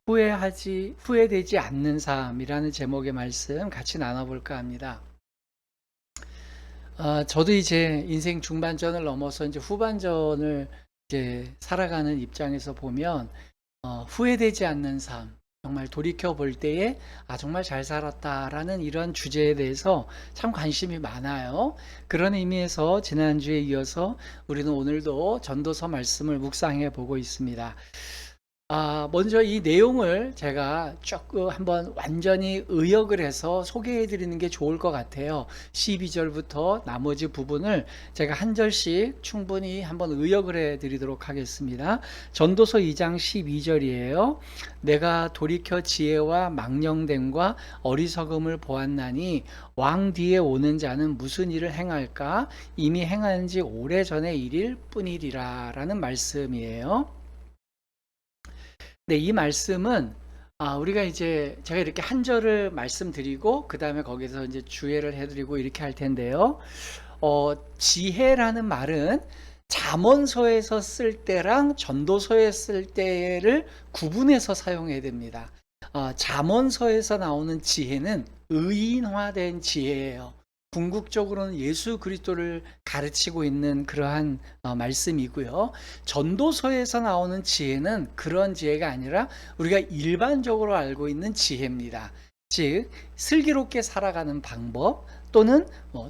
후회되지 않는 삶이라는 제목의 말씀 같이 나눠볼까 합니다. 저도 이제 인생 중반전을 넘어서 이제 후반전을 이제 살아가는 입장에서 보면, 후회되지 않는 삶, 정말 돌이켜 볼 때에 정말 잘 살았다라는 이런 주제에 대해서 참 관심이 많아요. 그런 의미에서 지난주에 이어서 우리는 오늘도 전도서 말씀을 묵상해 보고 있습니다. 먼저 이 내용을 제가 조금 한번 완전히 의역을 해서 소개해 드리는 게 좋을 것 같아요. 12절부터 나머지 부분을 제가 한 절씩 충분히 한번 의역을 해 드리도록 하겠습니다. 전도서 2장 12절이에요. 내가 돌이켜 지혜와 망령됨과 어리석음을 보았나니 왕 뒤에 오는 자는 무슨 일을 행할까? 이미 행한 지 오래전의 일일 뿐이리라 라는 말씀이에요. 네, 이 말씀은 우리가 이제 제가 이렇게 한 절을 말씀드리고 그 다음에 거기서 이제 주해를 해드리고 이렇게 할 텐데요. 지혜라는 말은 잠언서에서 쓸 때랑 전도서에 쓸 때를 구분해서 사용해야 됩니다. 잠언서에서 나오는 지혜는 의인화된 지혜예요. 궁극적으로는 예수 그리스도를 가르치고 있는 그러한 말씀이고요. 전도서에서 나오는 지혜는 그런 지혜가 아니라 우리가 일반적으로 알고 있는 지혜입니다. 즉 슬기롭게 살아가는 방법 또는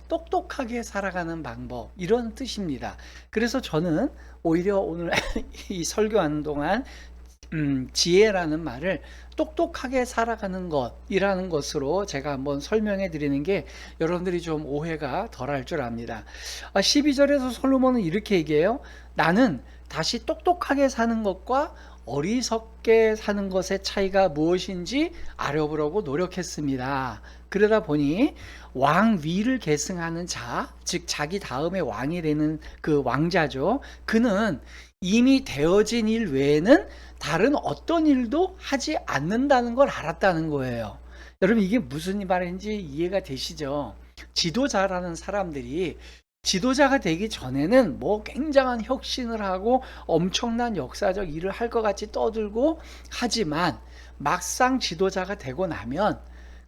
똑똑하게 살아가는 방법, 이런 뜻입니다. 그래서 저는 오히려 오늘 이 설교하는 동안 지혜라는 말을 똑똑하게 살아가는 것이라는 것으로 제가 한번 설명해 드리는 게 여러분들이 좀 오해가 덜할 줄 압니다. 12절에서 솔로몬은 이렇게 얘기해요. 나는 다시 똑똑하게 사는 것과 어리석게 사는 것의 차이가 무엇인지 알아보려고 노력했습니다. 그러다 보니 왕 위를 계승하는 자, 즉 자기 다음에 왕이 되는 그 왕자죠. 그는 이미 되어진 일 외에는 다른 어떤 일도 하지 않는다는 걸 알았다는 거예요. 여러분, 이게 무슨 말인지 이해가 되시죠? 지도자라는 사람들이 지도자가 되기 전에는 뭐 굉장한 혁신을 하고 엄청난 역사적 일을 할 것 같이 떠들고 하지만 막상 지도자가 되고 나면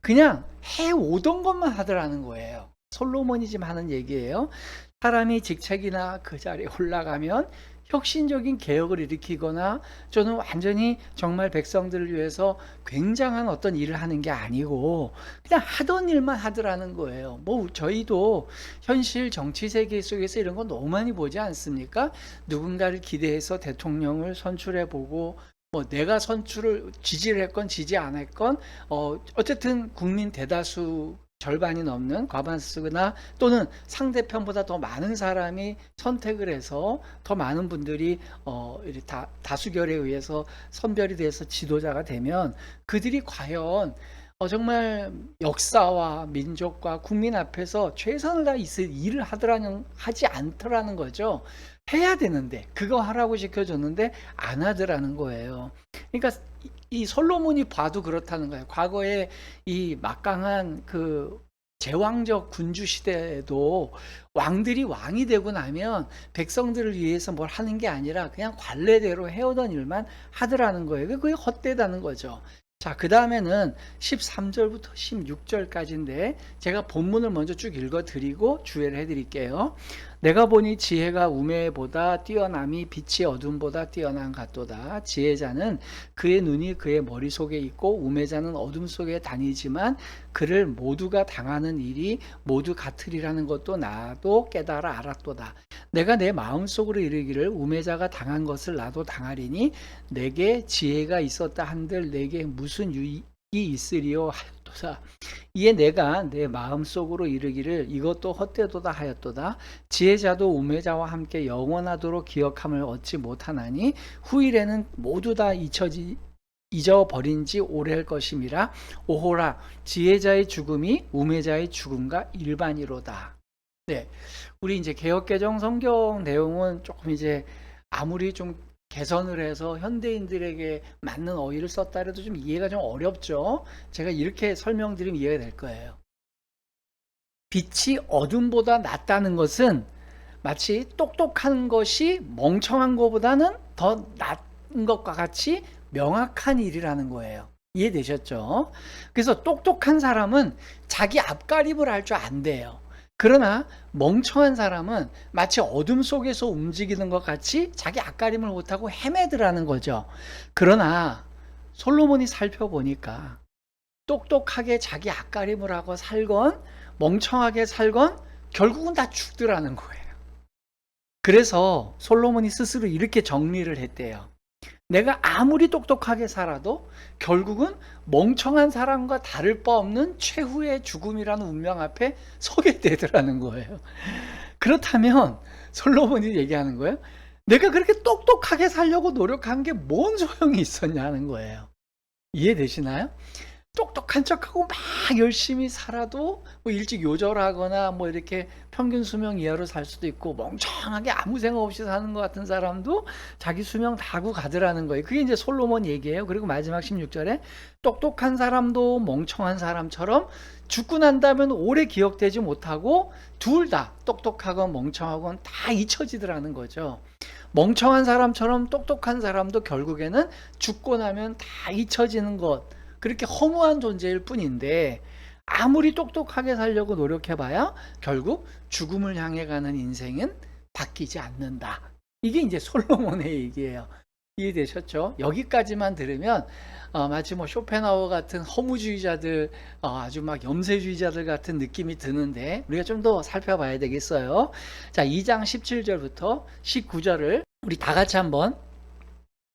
그냥 해오던 것만 하더라는 거예요. 솔로몬이 지금 하는 얘기예요. 사람이 직책이나 그 자리에 올라가면 혁신적인 개혁을 일으키거나 저는 완전히 정말 백성들을 위해서 굉장한 어떤 일을 하는 게 아니고 그냥 하던 일만 하더라는 거예요. 뭐 저희도 현실 정치 세계 속에서 이런 거 너무 많이 보지 않습니까? 누군가를 기대해서 대통령을 선출해 보고 뭐 내가 선출을 지지를 했건 지지 안 했건 어쨌든 국민 대다수 절반이 넘는 과반수나 또는 상대편보다 더 많은 사람이 선택을 해서 더 많은 분들이 다수결에 의해서 선별이 돼서 지도자가 되면 그들이 과연 정말 역사와 민족과 국민 앞에서 최선을 다해 일을 하지 않더라는 거죠. 해야 되는데 그거 하라고 시켜줬는데 안 하더라는 거예요. 그러니까 이 솔로몬이 봐도 그렇다는 거예요. 과거에 이 막강한 그 제왕적 군주 시대에도 왕들이 왕이 되고 나면 백성들을 위해서 뭘 하는 게 아니라 그냥 관례대로 해오던 일만 하더라는 거예요. 그게 헛되다는 거죠. 자, 그 다음에는 13절부터 16절까지인데 제가 본문을 먼저 쭉 읽어 드리고 주의를 해 드릴게요. 내가 보니 지혜가 우매보다 뛰어남이 빛이 어둠보다 뛰어난 같도다. 지혜자는 그의 눈이 그의 머릿속에 있고 우매자는 어둠 속에 다니지만 그를 모두가 당하는 일이 모두 같으리라는 것도 나도 깨달아 알았도다. 내가 내 마음속으로 이르기를 우매자가 당한 것을 나도 당하리니 내게 지혜가 있었다 한들 내게 무슨 유익이 있으리요 하였도다. 이에 내가 내 마음속으로 이르기를 이것도 헛되도다 하였도다. 지혜자도 우매자와 함께 영원하도록 기억함을 얻지 못하나니 후일에는 모두 다 잊어버린 지 오래할 것임이라. 오호라, 지혜자의 죽음이 우매자의 죽음과 일반이로다. 네, 우리 이제 개역개정 성경 내용은 조금 이제 아무리 좀 개선을 해서 현대인들에게 맞는 어휘를 썼다 해도 좀 이해가 좀 어렵죠. 제가 이렇게 설명드리면 이해가 될 거예요. 빛이 어둠보다 낫다는 것은 마치 똑똑한 것이 멍청한 것보다는 더 낫은 것과 같이 명확한 일이라는 거예요. 이해되셨죠? 그래서 똑똑한 사람은 자기 앞가림을 할 줄 안대요. 그러나 멍청한 사람은 마치 어둠 속에서 움직이는 것 같이 자기 앞가림을 못하고 헤매더라는 거죠. 그러나 솔로몬이 살펴보니까 똑똑하게 자기 앞가림을 하고 살건 멍청하게 살건 결국은 다 죽더라는 거예요. 그래서 솔로몬이 스스로 이렇게 정리를 했대요. 내가 아무리 똑똑하게 살아도 결국은 멍청한 사람과 다를 바 없는 최후의 죽음이라는 운명 앞에 서게 되더라는 거예요. 그렇다면 솔로몬이 얘기하는 거예요. 내가 그렇게 똑똑하게 살려고 노력한 게 뭔 소용이 있었냐는 거예요. 이해되시나요? 똑똑한 척하고 막 열심히 살아도 뭐 일찍 요절하거나 뭐 이렇게 평균 수명 이하로 살 수도 있고, 멍청하게 아무 생각 없이 사는 것 같은 사람도 자기 수명 다 하고 가더라는 거예요. 그게 이제 솔로몬 얘기예요. 그리고 마지막 16절에 똑똑한 사람도 멍청한 사람처럼 죽고 난다면 오래 기억되지 못하고 둘 다 똑똑하건 멍청하건 다 잊혀지더라는 거죠. 멍청한 사람처럼 똑똑한 사람도 결국에는 죽고 나면 다 잊혀지는 것, 그렇게 허무한 존재일 뿐인데 아무리 똑똑하게 살려고 노력해봐야 결국 죽음을 향해 가는 인생은 바뀌지 않는다. 이게 이제 솔로몬의 얘기예요. 이해되셨죠? 여기까지만 들으면 마치 뭐 쇼펜하우어 같은 허무주의자들, 아주 막 염세주의자들 같은 느낌이 드는데 우리가 좀 더 살펴봐야 되겠어요. 자, 2장 17절부터 19절을 우리 다 같이 한번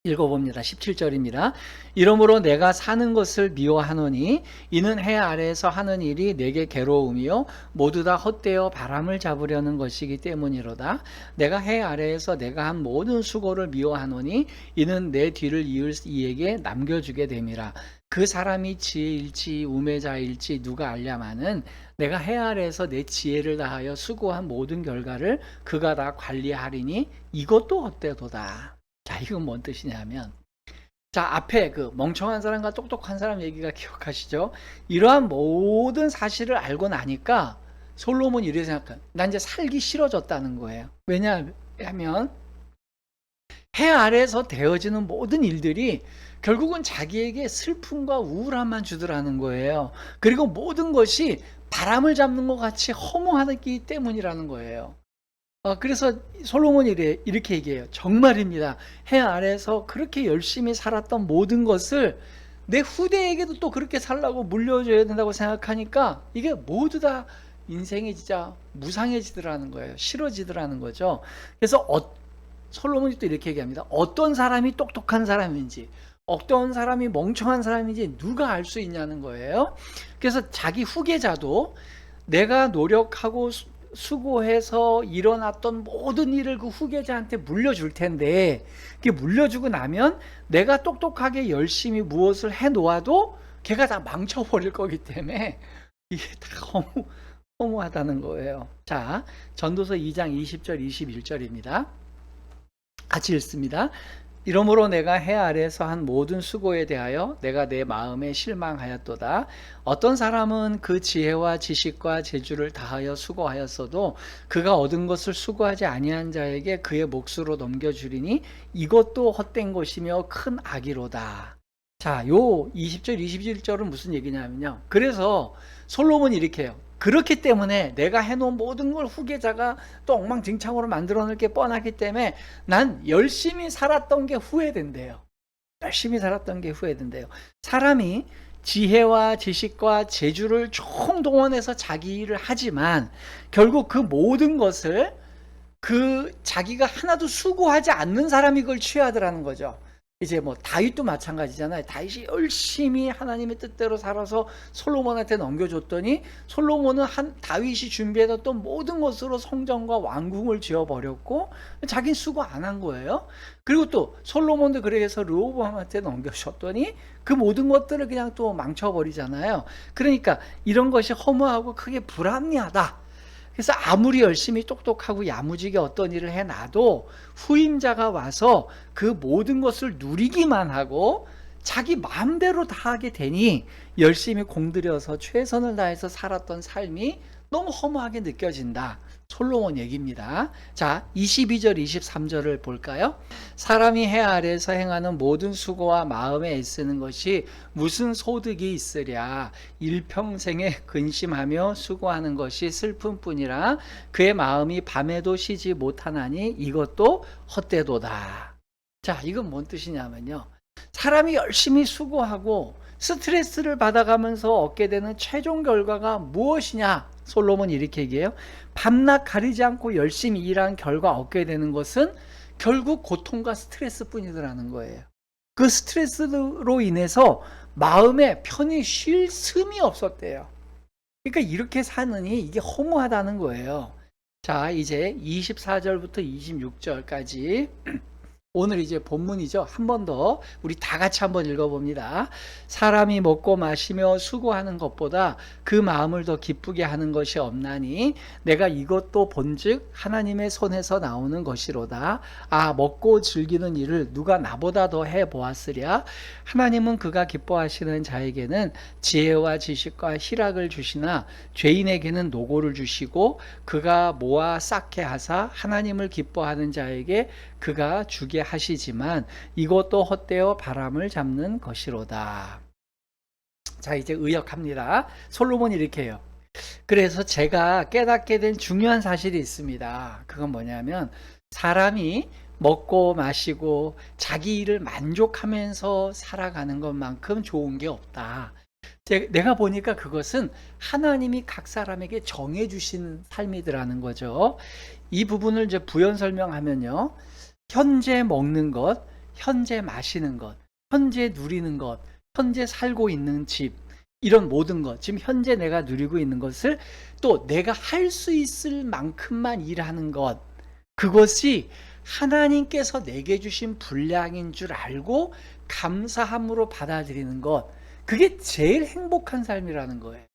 읽어봅니다. 17절입니다. 이러므로 내가 사는 것을 미워하노니 이는 해 아래에서 하는 일이 내게 괴로움이요 모두 다 헛되어 바람을 잡으려는 것이기 때문이로다. 내가 해 아래에서 내가 한 모든 수고를 미워하노니 이는 내 뒤를 이을 이에게 남겨주게 됨이라. 그 사람이 지혜일지 우매자일지 누가 알랴마는 내가 해 아래에서 내 지혜를 다하여 수고한 모든 결과를 그가 다 관리하리니 이것도 헛되도다. 자, 이건 뭔 뜻이냐면, 자, 앞에 그 멍청한 사람과 똑똑한 사람 얘기가 기억하시죠? 이러한 모든 사실을 알고 나니까 솔로몬이 이렇게 생각한, 난 이제 살기 싫어졌다는 거예요. 왜냐하면 해 아래에서 되어지는 모든 일들이 결국은 자기에게 슬픔과 우울함만 주더라는 거예요. 그리고 모든 것이 바람을 잡는 것 같이 허무하기 때문이라는 거예요. 그래서 솔로몬이 이렇게 얘기해요. 정말입니다. 해 아래에서 그렇게 열심히 살았던 모든 것을 내 후대에게도 또 그렇게 살라고 물려줘야 된다고 생각하니까 이게 모두 다 인생이 진짜 무상해지더라는 거예요. 싫어지더라는 거죠. 그래서 솔로몬이 또 이렇게 얘기합니다. 어떤 사람이 똑똑한 사람인지 어떤 사람이 멍청한 사람인지 누가 알 수 있냐는 거예요. 그래서 자기 후계자도 내가 노력하고 수고해서 일어났던 모든 일을 그 후계자한테 물려줄 텐데, 그게 물려주고 나면 내가 똑똑하게 열심히 무엇을 해 놓아도 걔가 다 망쳐버릴 거기 때문에 이게 다 허무하다는 거예요. 자, 전도서 2장 20절 21절입니다. 같이 읽습니다. 이러므로 내가 해 아래에서 한 모든 수고에 대하여 내가 내 마음에 실망하였도다. 어떤 사람은 그 지혜와 지식과 재주를 다하여 수고하였어도 그가 얻은 것을 수고하지 아니한 자에게 그의 몫으로 넘겨주리니 이것도 헛된 것이며 큰 악이로다. 자, 요 20절 21절은 무슨 얘기냐면요, 그래서 솔로몬이 이렇게 해요. 그렇기 때문에 내가 해놓은 모든 걸 후계자가 또 엉망진창으로 만들어낼 게 뻔하기 때문에 난 열심히 살았던 게 후회된대요. 열심히 살았던 게 후회된대요. 사람이 지혜와 지식과 재주를 총동원해서 자기 일을 하지만 결국 그 모든 것을 그 자기가 하나도 수고하지 않는 사람이 그걸 취하더라는 거죠. 이제 뭐 다윗도 마찬가지잖아요. 다윗이 열심히 하나님의 뜻대로 살아서 솔로몬한테 넘겨줬더니 솔로몬은 다윗이 준비해뒀던 모든 것으로 성전과 왕궁을 지어버렸고 자기는 수고 안 한 거예요. 그리고 또 솔로몬도 그래서 르호보암한테 넘겨줬더니 그 모든 것들을 그냥 또 망쳐버리잖아요. 그러니까 이런 것이 허무하고 크게 불합리하다. 그래서 아무리 열심히 똑똑하고 야무지게 어떤 일을 해놔도 후임자가 와서 그 모든 것을 누리기만 하고 자기 마음대로 다 하게 되니 열심히 공들여서 최선을 다해서 살았던 삶이 너무 허무하게 느껴진다. 솔로몬 얘기입니다. 자, 22절, 23절을 볼까요? 사람이 해 아래에서 행하는 모든 수고와 마음에 애쓰는 것이 무슨 소득이 있으랴. 일평생에 근심하며 수고하는 것이 슬픔뿐이라. 그의 마음이 밤에도 쉬지 못하나니 이것도 헛되도다. 자, 이건 뭔 뜻이냐면요. 사람이 열심히 수고하고 스트레스를 받아가면서 얻게 되는 최종 결과가 무엇이냐? 솔로몬이 이렇게 얘기해요. 밤낮 가리지 않고 열심히 일한 결과 얻게 되는 것은 결국 고통과 스트레스뿐이더라는 거예요. 그 스트레스로 인해서 마음에 편히 쉴 틈이 없었대요. 그러니까 이렇게 사느니 이게 허무하다는 거예요. 자, 이제 24절부터 26절까지 오늘 이제 본문이죠. 한 번 더 우리 다 같이 한번 읽어봅니다. 사람이 먹고 마시며 수고하는 것보다 그 마음을 더 기쁘게 하는 것이 없나니 내가 이것도 본즉 하나님의 손에서 나오는 것이로다. 아, 먹고 즐기는 일을 누가 나보다 더 해보았으랴. 하나님은 그가 기뻐하시는 자에게는 지혜와 지식과 희락을 주시나 죄인에게는 노고를 주시고 그가 모아 쌓게 하사 하나님을 기뻐하는 자에게 그가 주게 하시지만 이것도 헛되어 바람을 잡는 것이로다. 자, 이제 의역합니다. 솔로몬이 이렇게 해요. 그래서 제가 깨닫게 된 중요한 사실이 있습니다. 그건 뭐냐면 사람이 먹고 마시고 자기 일을 만족하면서 살아가는 것만큼 좋은 게 없다. 내가 보니까 그것은 하나님이 각 사람에게 정해주신 삶이더라는 거죠. 이 부분을 이제 부연 설명하면요. 현재 먹는 것, 현재 마시는 것, 현재 누리는 것, 현재 살고 있는 집, 이런 모든 것, 지금 현재 내가 누리고 있는 것을 또 내가 할 수 있을 만큼만 일하는 것, 그것이 하나님께서 내게 주신 분량인 줄 알고 감사함으로 받아들이는 것, 그게 제일 행복한 삶이라는 거예요.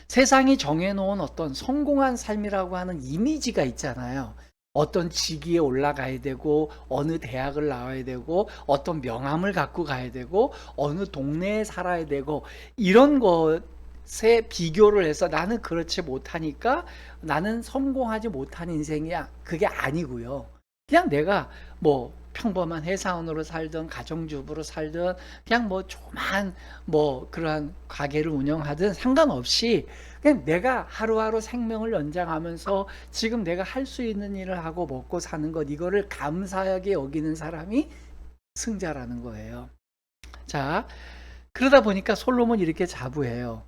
세상이 정해놓은 어떤 성공한 삶이라고 하는 이미지가 있잖아요. 어떤 직위에 올라가야 되고 어느 대학을 나와야 되고 어떤 명함을 갖고 가야 되고 어느 동네에 살아야 되고 이런 것에 비교를 해서 나는 그렇지 못하니까 나는 성공하지 못한 인생이야. 그게 아니고요. 그냥 내가 뭐 평범한 회사원으로 살든 가정주부로 살든 그냥 뭐 조그만 뭐 그러한 가게를 운영하든 상관없이 그냥 내가 하루하루 생명을 연장하면서 지금 내가 할 수 있는 일을 하고 먹고 사는 것, 이거를 감사하게 여기는 사람이 승자라는 거예요. 자, 그러다 보니까 솔로몬이 이렇게 자부해요.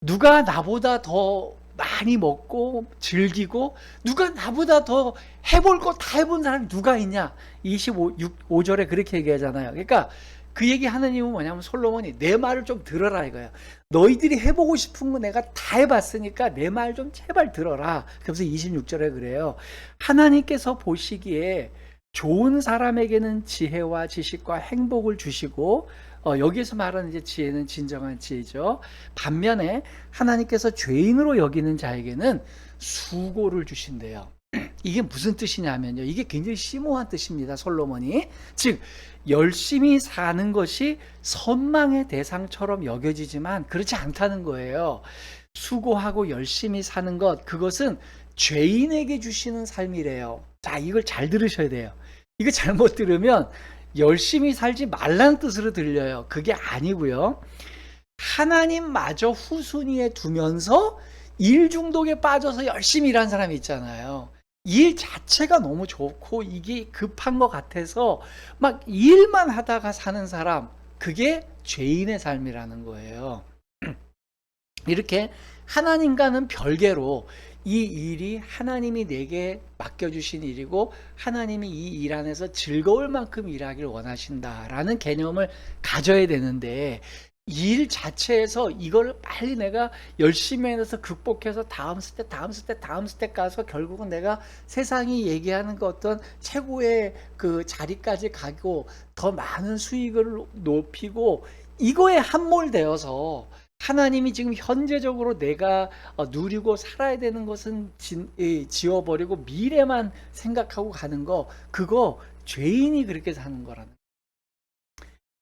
누가 나보다 더 많이 먹고 즐기고 누가 나보다 더 해볼 거 다 해본 사람이 누가 있냐. 25절에 그렇게 얘기하잖아요. 그러니까 그 얘기 하는 이유는 뭐냐면 솔로몬이 내 말을 좀 들어라 이거예요. 너희들이 해보고 싶은 거 내가 다 해봤으니까 내 말 좀 제발 들어라. 그래서 26절에 그래요. 하나님께서 보시기에 좋은 사람에게는 지혜와 지식과 행복을 주시고 여기에서 말하는 이제 지혜는 진정한 지혜죠. 반면에 하나님께서 죄인으로 여기는 자에게는 수고를 주신대요. 이게 무슨 뜻이냐면요. 이게 굉장히 심오한 뜻입니다. 솔로몬이. 즉 열심히 사는 것이 선망의 대상처럼 여겨지지만 그렇지 않다는 거예요. 수고하고 열심히 사는 것, 그것은 죄인에게 주시는 삶이래요. 자, 이걸 잘 들으셔야 돼요. 이거 잘못 들으면 열심히 살지 말라는 뜻으로 들려요. 그게 아니고요. 하나님마저 후순위에 두면서 일 중독에 빠져서 열심히 일하는 사람이 있잖아요. 일 자체가 너무 좋고 이게 급한 것 같아서 막 일만 하다가 사는 사람, 그게 죄인의 삶이라는 거예요. 이렇게 하나님과는 별개로 이 일이 하나님이 내게 맡겨주신 일이고 하나님이 이 일 안에서 즐거울 만큼 일하기를 원하신다라는 개념을 가져야 되는데 일 자체에서 이걸 빨리 내가 열심히 해서 극복해서 다음 스텝 가서 결국은 내가 세상이 얘기하는 그 어떤 최고의 그 자리까지 가고 더 많은 수익을 높이고 이거에 함몰되어서 하나님이 지금 현재적으로 내가 누리고 살아야 되는 것은 지워버리고 미래만 생각하고 가는 거, 그거 죄인이 그렇게 사는 거라는.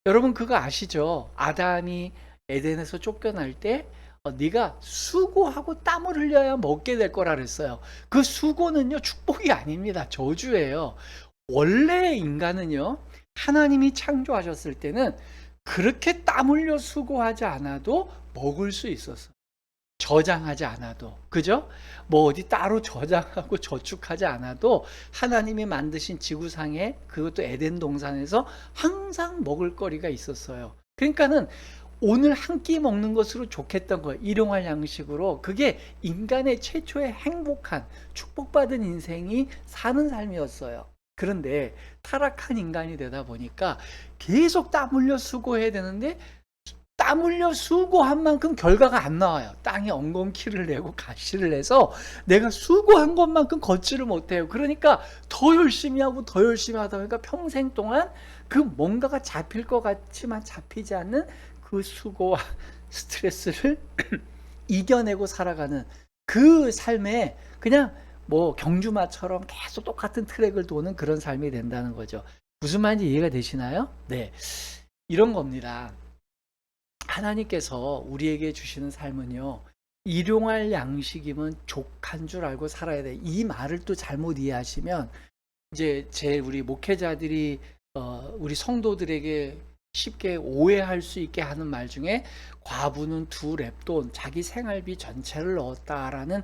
여러분 그거 아시죠? 아담이 에덴에서 쫓겨날 때 네가 수고하고 땀을 흘려야 먹게 될 거라 그랬어요. 그 수고는요 축복이 아닙니다. 저주예요. 원래 인간은요 하나님이 창조하셨을 때는 그렇게 땀 흘려 수고하지 않아도 먹을 수 있었어요. 저장하지 않아도. 그죠? 뭐 어디 따로 저장하고 저축하지 않아도 하나님이 만드신 지구상에, 그것도 에덴 동산에서 항상 먹을 거리가 있었어요. 그러니까는 오늘 한 끼 먹는 것으로 좋겠던 거예요. 일용할 양식으로. 그게 인간의 최초의 행복한 축복받은 인생이 사는 삶이었어요. 그런데 타락한 인간이 되다 보니까 계속 땀 흘려 수고해야 되는데 땀 흘려 수고한 만큼 결과가 안 나와요. 땅에 엉겅퀴를 내고 가시를 내서 내가 수고한 것만큼 걷지를 못해요. 그러니까 더 열심히 하고 더 열심히 하다 보니까 평생 동안 그 뭔가가 잡힐 것 같지만 잡히지 않는 그 수고와 스트레스를 이겨내고 살아가는 그 삶에 그냥 뭐 경주마처럼 계속 똑같은 트랙을 도는 그런 삶이 된다는 거죠. 무슨 말인지 이해가 되시나요? 네. 이런 겁니다. 하나님께서 우리에게 주시는 삶은요, 일용할 양식이면 족한 줄 알고 살아야 돼. 이 말을 또 잘못 이해하시면 이제 우리 목회자들이 우리 성도들에게 쉽게 오해할 수 있게 하는 말 중에 과부는 두 렙돈, 자기 생활비 전체를 넣었다라는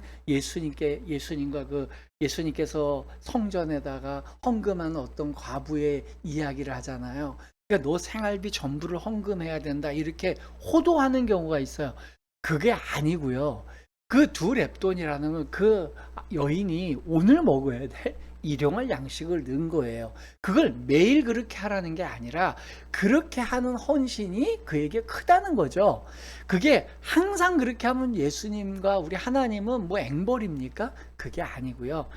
예수님께서 성전에다가 헌금하는 어떤 과부의 이야기를 하잖아요. 그러니까 너 생활비 전부를 헌금해야 된다 이렇게 호도하는 경우가 있어요. 그게 아니고요. 그 두 렙돈이라는 건 그 여인이 오늘 먹어야 돼 일용할 양식을 넣은 거예요. 그걸 매일 그렇게 하라는 게 아니라 그렇게 하는 헌신이 그에게 크다는 거죠. 그게 항상 그렇게 하면 예수님과 우리 하나님은 뭐 앵벌입니까? 그게 아니고요.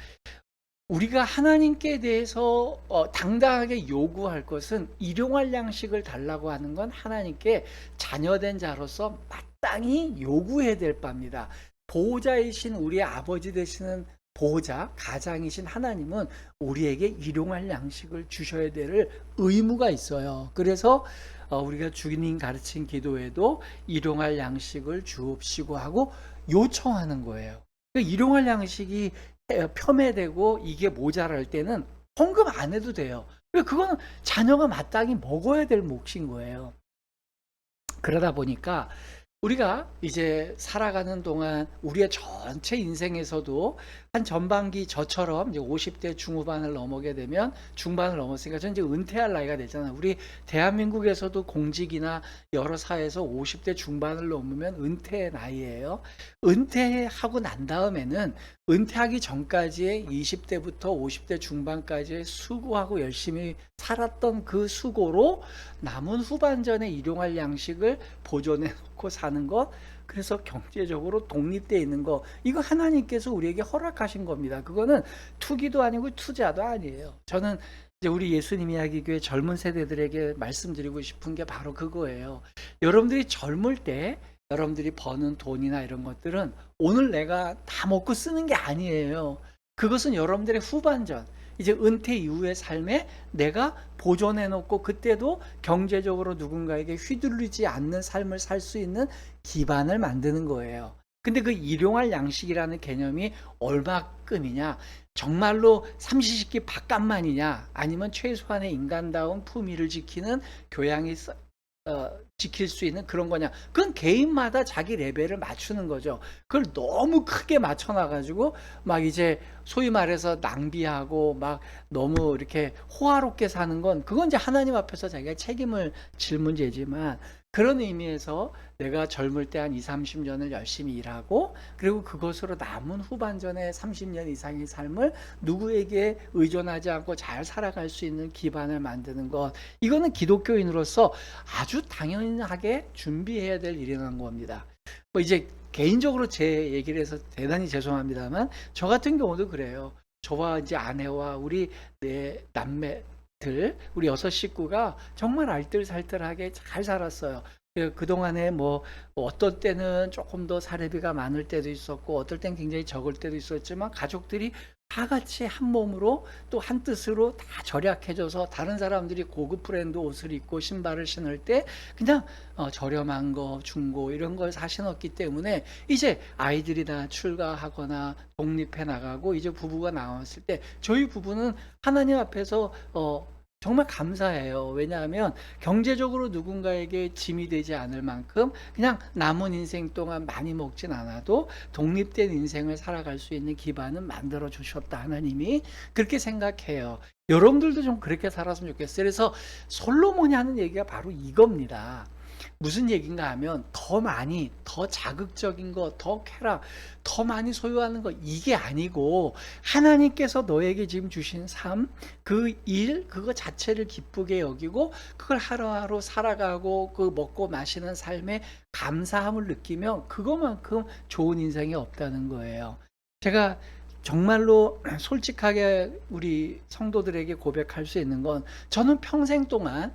우리가 하나님께 대해서 당당하게 요구할 것은 일용할 양식을 달라고 하는 건 하나님께 자녀된 자로서 마땅히 요구해야 될 바입니다. 보호자이신 우리 아버지 되시는 보호자, 가장이신 하나님은 우리에게 일용할 양식을 주셔야 될 의무가 있어요. 그래서 우리가 주님 가르친 기도에도 일용할 양식을 주옵시고 하고 요청하는 거예요. 그러니까 일용할 양식이 폄훼되고 이게 모자랄 때는 헌금 안 해도 돼요. 그거는 자녀가 마땅히 먹어야 될 몫인 거예요. 그러다 보니까 우리가 이제 살아가는 동안 우리의 전체 인생에서도 한 전반기 저처럼 이제 50대 중후반을 넘어게 되면 중반을 넘었으니까 전 이제 은퇴할 나이가 되잖아요. 우리 대한민국에서도 공직이나 여러 사회에서 50대 중반을 넘으면 은퇴 나이예요. 은퇴하고 난 다음에는 은퇴하기 전까지의 20대부터 50대 중반까지의 수고하고 열심히 살았던 그 수고로 남은 후반전에 일용할 양식을 보존해 놓고 사는 것, 그래서 경제적으로 독립되어 있는 거, 이거 하나님께서 우리에게 허락하신 겁니다. 그거는 투기도 아니고 투자도 아니에요. 저는 이제 우리 예수님 이야기 교회 젊은 세대들에게 말씀드리고 싶은 게 바로 그거예요. 여러분들이 젊을 때 여러분들이 버는 돈이나 이런 것들은 오늘 내가 다 먹고 쓰는 게 아니에요. 그것은 여러분들의 후반전, 이제 은퇴 이후의 삶에 내가 보존해 놓고 그때도 경제적으로 누군가에게 휘둘리지 않는 삶을 살 수 있는 기반을 만드는 거예요. 근데 그 일용할 양식이라는 개념이 얼마큼이냐, 정말로 삼시세끼 밥값만이냐, 아니면 최소한의 인간다운 품위를 지키는 교양이 지킬 수 있는 그런 거냐, 그건 개인마다 자기 레벨을 맞추는 거죠. 그걸 너무 크게 맞춰놔가지고 막 이제 소위 말해서 낭비하고 막 너무 이렇게 호화롭게 사는 건, 그건 이제 하나님 앞에서 자기가 책임을 질 문제지만, 그런 의미에서 내가 젊을 때 한 20, 30년을 열심히 일하고 그리고 그것으로 남은 후반전에 30년 이상의 삶을 누구에게 의존하지 않고 잘 살아갈 수 있는 기반을 만드는 것, 이거는 기독교인으로서 아주 당연하게 준비해야 될 일이라는 겁니다. 뭐 이제 개인적으로 제 얘기를 해서 대단히 죄송합니다만 저 같은 경우도 그래요. 저와 이제 아내와 우리 네 남매들, 우리 6식구가 정말 알뜰살뜰하게 잘 살았어요. 그동안에 뭐 어떤 때는 조금 더 사례비가 많을 때도 있었고 어떨 땐 굉장히 적을 때도 있었지만 가족들이 다 같이 한 몸으로 또 한 뜻으로 다 절약해줘서 다른 사람들이 고급 브랜드 옷을 입고 신발을 신을 때 그냥 저렴한 거, 중고 이런 걸 사 신었기 때문에 이제 아이들이 다 출가하거나 독립해 나가고 이제 부부가 나왔을 때 저희 부부는 하나님 앞에서 정말 감사해요. 왜냐하면 경제적으로 누군가에게 짐이 되지 않을 만큼 그냥 남은 인생 동안 많이 먹진 않아도 독립된 인생을 살아갈 수 있는 기반은 만들어 주셨다. 하나님이 그렇게 생각해요. 여러분들도 좀 그렇게 살았으면 좋겠어요. 그래서 솔로몬이 하는 얘기가 바로 이겁니다. 무슨 얘기인가 하면 더 많이, 더 자극적인 거, 더 쾌락, 더 많이 소유하는 거 이게 아니고 하나님께서 너에게 지금 주신 삶, 그 일, 그거 자체를 기쁘게 여기고 그걸 하루하루 살아가고 그 먹고 마시는 삶에 감사함을 느끼면 그거만큼 좋은 인생이 없다는 거예요. 제가 정말로 솔직하게 우리 성도들에게 고백할 수 있는 건 저는 평생 동안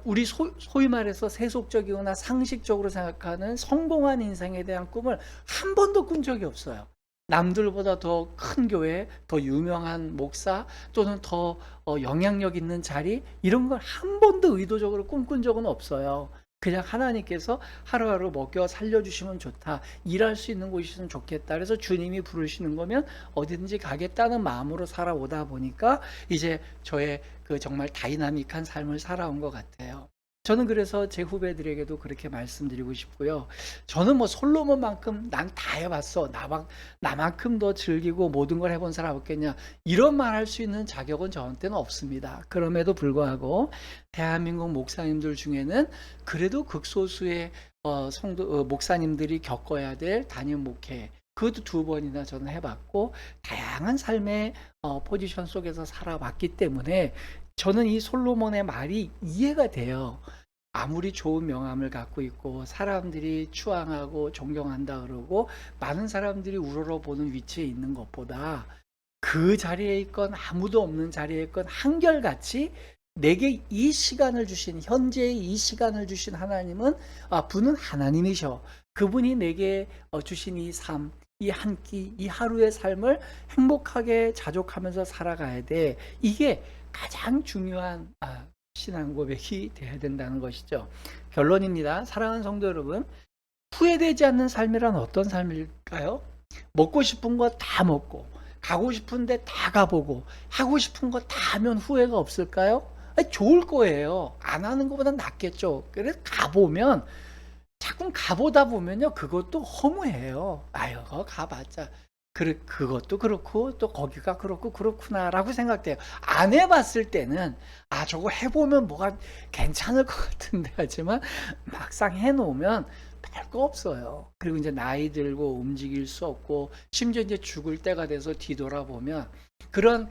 우리 소위 말해서 세속적이거나 상식적으로 생각하는 성공한 인생에 대한 꿈을 한 번도 꾼 적이 없어요. 남들보다 더 큰 교회, 더 유명한 목사 또는 더 영향력 있는 자리 이런 걸 한 번도 의도적으로 꿈꾼 적은 없어요. 그냥 하나님께서 하루하루 먹여 살려주시면 좋다. 일할 수 있는 곳이면 좋겠다. 그래서 주님이 부르시는 거면 어디든지 가겠다는 마음으로 살아오다 보니까 이제 저의 그 정말 다이나믹한 삶을 살아온 것 같아요. 저는 그래서 제 후배들에게도 그렇게 말씀드리고 싶고요. 저는 뭐 솔로몬만큼 난 다 해봤어. 나만큼 더 즐기고 모든 걸 해본 사람 없겠냐. 이런 말 할 수 있는 자격은 저한테는 없습니다. 그럼에도 불구하고 대한민국 목사님들 중에는 그래도 극소수의 목사님들이 겪어야 될 단임 목회. 그것도 2번이나 저는 해봤고 다양한 삶의 포지션 속에서 살아왔기 때문에 저는 이 솔로몬의 말이 이해가 돼요. 아무리 좋은 명함을 갖고 있고 사람들이 추앙하고 존경한다 그러고 많은 사람들이 우러러보는 위치에 있는 것보다 그 자리에 있건 아무도 없는 자리에 있건 한결같이 내게 이 시간을 주신 현재의 이 시간을 주신 하나님은 분은 하나님이셔. 그분이 내게 주신 이 삶, 이 한 끼, 이 하루의 삶을 행복하게 자족하면서 살아가야 돼. 이게 가장 중요한 신앙 고백이 돼야 된다는 것이죠. 결론입니다. 사랑하는 성도 여러분, 후회되지 않는 삶이란 어떤 삶일까요? 먹고 싶은 거 다 먹고 가고 싶은데 다 가보고 하고 싶은 거 다 하면 후회가 없을까요? 좋을 거예요. 안 하는 것보다 낫겠죠. 그래서 가보면 자꾸 가보다 보면요 그것도 허무해요. 아유 가봤자 그것도 그렇고 또 거기가 그렇고 그렇구나라고 생각돼요. 안 해봤을 때는 저거 해보면 뭐가 괜찮을 것 같은데 하지만 막상 해놓으면 별거 없어요. 그리고 이제 나이 들고 움직일 수 없고 심지어 이제 죽을 때가 돼서 뒤돌아보면 그런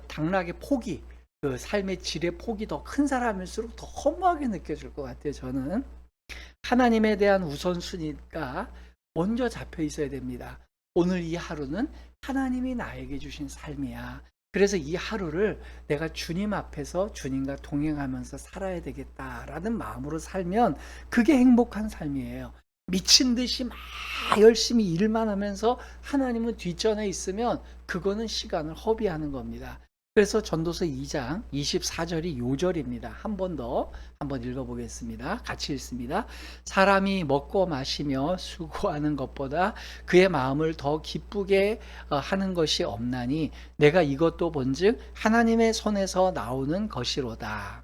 당락의 폭이 그 삶의 질의 폭이 더 큰 사람일수록 더 허무하게 느껴질 것 같아요. 저는 하나님에 대한 우선순위가 먼저 잡혀 있어야 됩니다. 오늘 이 하루는 하나님이 나에게 주신 삶이야. 그래서 이 하루를 내가 주님 앞에서 주님과 동행하면서 살아야 되겠다라는 마음으로 살면 그게 행복한 삶이에요. 미친 듯이 막 열심히 일만 하면서 하나님은 뒷전에 있으면 그거는 시간을 허비하는 겁니다. 그래서 전도서 2장 24절이 요절입니다. 한 번 더 한번 읽어보겠습니다. 같이 읽습니다. 사람이 먹고 마시며 수고하는 것보다 그의 마음을 더 기쁘게 하는 것이 없나니 내가 이것도 본즉 하나님의 손에서 나오는 것이로다.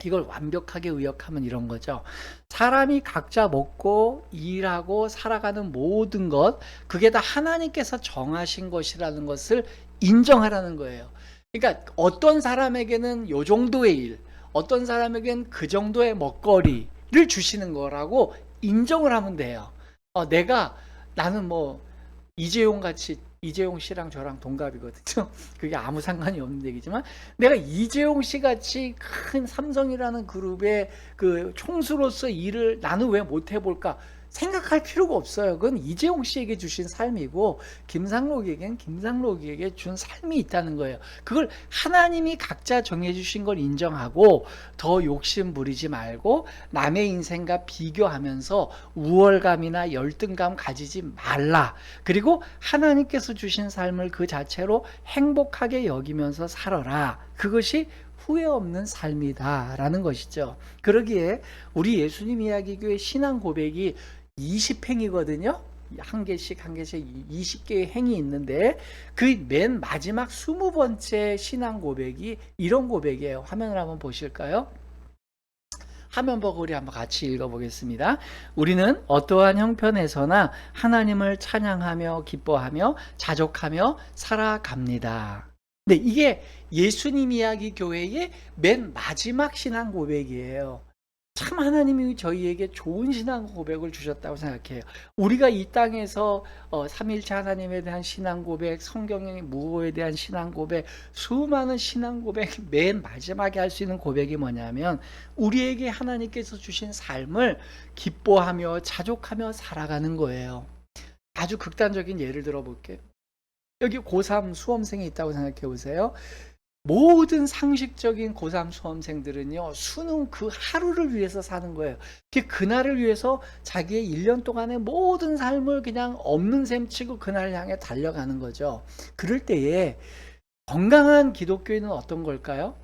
이걸 완벽하게 의역하면 이런 거죠. 사람이 각자 먹고 일하고 살아가는 모든 것, 그게 다 하나님께서 정하신 것이라는 것을 인정하라는 거예요. 그러니까 어떤 사람에게는 요 정도의 일, 어떤 사람에게는 그 정도의 먹거리를 주시는 거라고 인정을 하면 돼요. 나는 뭐 이재용 씨랑 저랑 동갑이거든요. 그게 아무 상관이 없는 얘기지만 내가 이재용 씨 같이 큰 삼성이라는 그룹의 그 총수로서 일을 나는 왜 못 해볼까? 생각할 필요가 없어요. 그건 이재용 씨에게 주신 삶이고 김상록에겐 김상록에게 준 삶이 있다는 거예요. 그걸 하나님이 각자 정해 주신 걸 인정하고 더 욕심 부리지 말고 남의 인생과 비교하면서 우월감이나 열등감 가지지 말라. 그리고 하나님께서 주신 삶을 그 자체로 행복하게 여기면서 살아라. 그것이 후회 없는 삶이다라는 것이죠. 그러기에 우리 예수님 이야기 교회 신앙 고백이 20행이거든요. 한 개씩 한 개씩 20개의 행이 있는데 그 맨 마지막 20번째 신앙 고백이 이런 고백이에요. 화면을 한번 보실까요? 화면 보고 우리 한번 같이 읽어보겠습니다. 우리는 어떠한 형편에서나 하나님을 찬양하며 기뻐하며 자족하며 살아갑니다. 네, 이게 예수님 이야기 교회의 맨 마지막 신앙 고백이에요. 참 하나님이 저희에게 좋은 신앙 고백을 주셨다고 생각해요. 우리가 이 땅에서 삼일체 하나님에 대한 신앙 고백, 성경의 무호에 대한 신앙 고백, 수많은 신앙 고백 맨 마지막에 할 수 있는 고백이 뭐냐면 우리에게 하나님께서 주신 삶을 기뻐하며 자족하며 살아가는 거예요. 아주 극단적인 예를 들어볼게요. 여기 고3 수험생이 있다고 생각해 보세요. 모든 상식적인 고3 수험생들은요, 수능 그 하루를 위해서 사는 거예요. 그날을 위해서 자기의 1년 동안의 모든 삶을 그냥 없는 셈 치고 그날을 향해 달려가는 거죠. 그럴 때에 건강한 기독교인은 어떤 걸까요?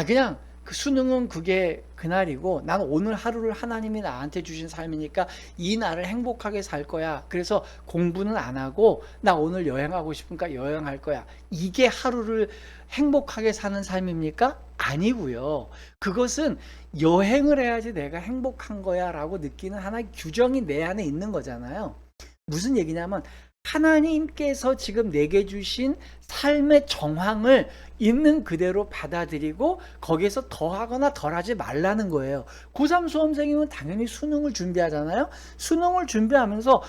그냥 그 수능은 그게 그날이고 난 오늘 하루를 하나님이 나한테 주신 삶이니까 이 날을 행복하게 살 거야. 그래서 공부는 안 하고 나 오늘 여행하고 싶으니까 여행할 거야. 이게 하루를 행복하게 사는 삶입니까? 아니고요. 그것은 여행을 해야지 내가 행복한 거야 라고 느끼는 하나의 규정이 내 안에 있는 거잖아요. 무슨 얘기냐면 하나님께서 지금 내게 주신 삶의 정황을 있는 그대로 받아들이고 거기에서 더하거나 덜하지 말라는 거예요. 고3 수험생이면 당연히 수능을 준비하잖아요. 수능을 준비하면서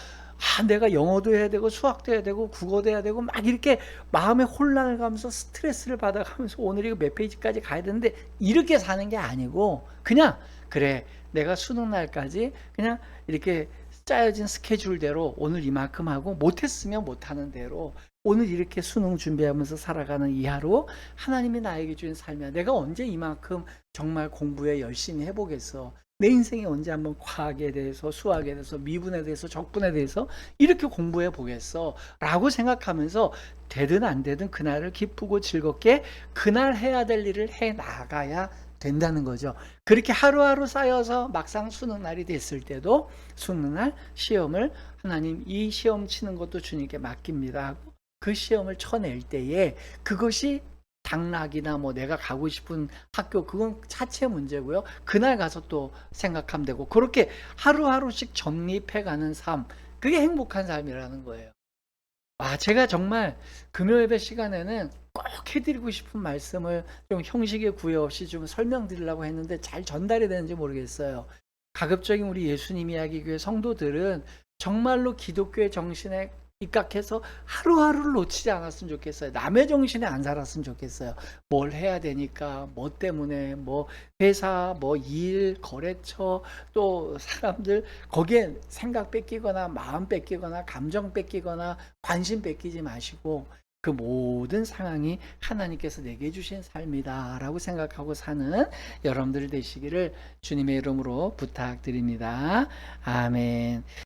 내가 영어도 해야 되고 수학도 해야 되고 국어도 해야 되고 막 이렇게 마음의 혼란을 가면서 스트레스를 받아가면서 오늘 이거 몇 페이지까지 가야 되는데 이렇게 사는 게 아니고 그냥 그래 내가 수능 날까지 그냥 이렇게 짜여진 스케줄대로 오늘 이만큼 하고 못했으면 못하는 대로 오늘 이렇게 수능 준비하면서 살아가는 이 하루 하나님이 나에게 주신 삶이야. 내가 언제 이만큼 정말 공부에 열심히 해보겠어. 내 인생에 언제 한번 과학에 대해서 수학에 대해서 미분에 대해서 적분에 대해서 이렇게 공부해 보겠어 라고 생각하면서 되든 안 되든 그날을 기쁘고 즐겁게 그날 해야 될 일을 해 나가야 된다는 거죠. 그렇게 하루하루 쌓여서 막상 수능 날이 됐을 때도 수능 날 시험을 하나님 이 시험 치는 것도 주님께 맡깁니다 하고 그 시험을 쳐낼 때에 그것이 당락이나 뭐 내가 가고 싶은 학교 그건 차체 문제고요. 그날 가서 또 생각하면 되고 그렇게 하루하루씩 정립해가는 삶 그게 행복한 삶이라는 거예요. 제가 정말 금요 예배 시간에는 꼭 해드리고 싶은 말씀을 좀 형식의 구애 없이 좀 설명드리려고 했는데 잘 전달이 되는지 모르겠어요. 가급적인 우리 예수님 이야기 교회 성도들은 정말로 기독교의 정신에 입각해서 하루하루를 놓치지 않았으면 좋겠어요. 남의 정신에 안 살았으면 좋겠어요. 뭘 해야 되니까, 뭐 때문에, 뭐 회사, 뭐 일, 거래처, 또 사람들 거기에 생각 뺏기거나 마음 뺏기거나 감정 뺏기거나 관심 뺏기지 마시고 그 모든 상황이 하나님께서 내게 주신 삶이다 라고 생각하고 사는 여러분들 되시기를 주님의 이름으로 부탁드립니다. 아멘.